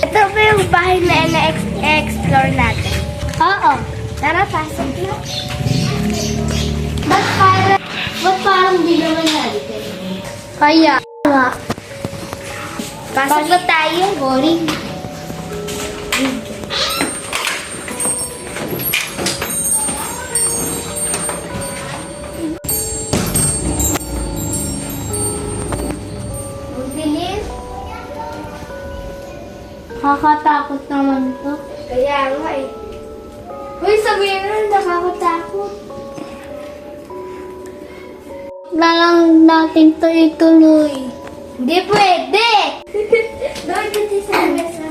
Ito ba yung bahay na ina-explore natin? Oo. Tara, pasok na. Ba't parang di naman natin? Kaya nga. Pasok na tayo. Boring. Nakakatakot naman to. Kaya nga eh. Uy, sabihin na, nakakatakot. Na lang natin to ituloy. Hindi pwede! Doon kasi sa mesa.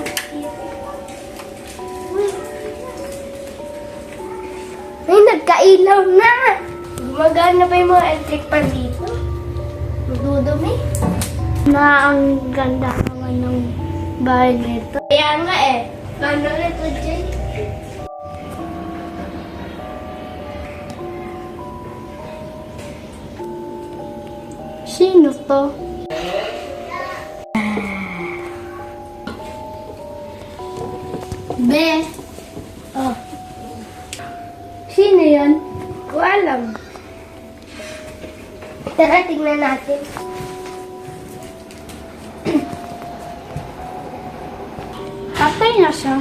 Ay, nagkailaw na! Gumagana pa yung mga electric pan dito. Magdudumi. Na ang ganda naman ng bahay nito. Kaya nga eh. Paano nito, Jay? Sino to? Be. Oh. Sino yan? Ko alam. Tara, tignan natin. Patay na siya.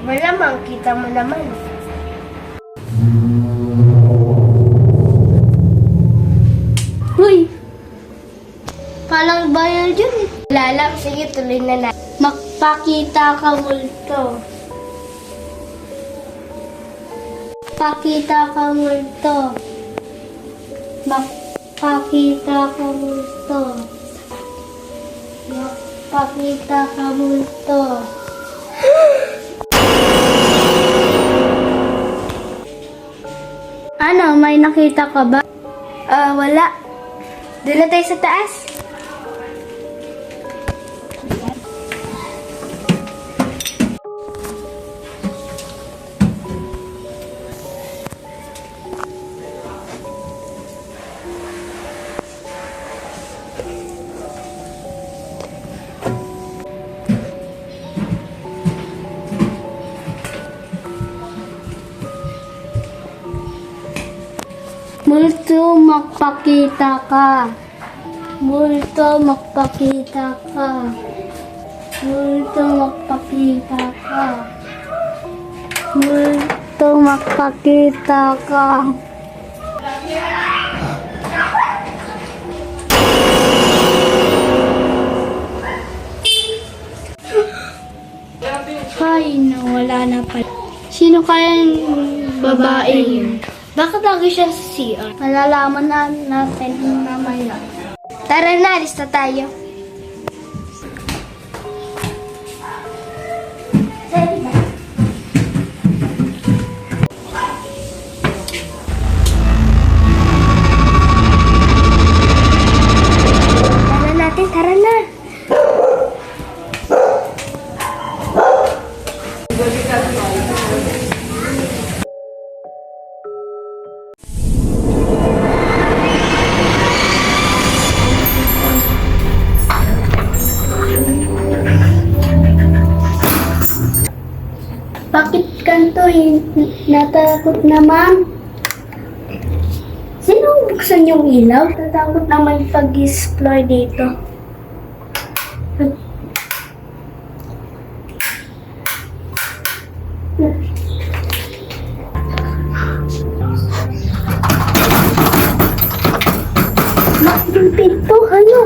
Malamang, kita mo naman. Uy! Palang bayal dyan eh. Lalang, sige, tuloy na natin. Magpakita ka multo. Pakita ka multo. Magpakita ka multo. Magpakita ka multo. Ano, may nakita ka ba? Wala. Doon na tayo sa taas. Multo, magpakita ka. Multo, magpakita ka. Multo, magpakita ka. Multo, magpakita ka. Ay, nawala na pala. Sino kaya yung babae yun? Bakit lagi siya sa CR? Malalaman na natin mamaya. Tara na, alis na tayo. Tara natin, tara na. Bakit kanto? Natakot naman. Sino buksan yung ilaw? Natakot naman pag-explore dito. Bakit yung pinto? Ano?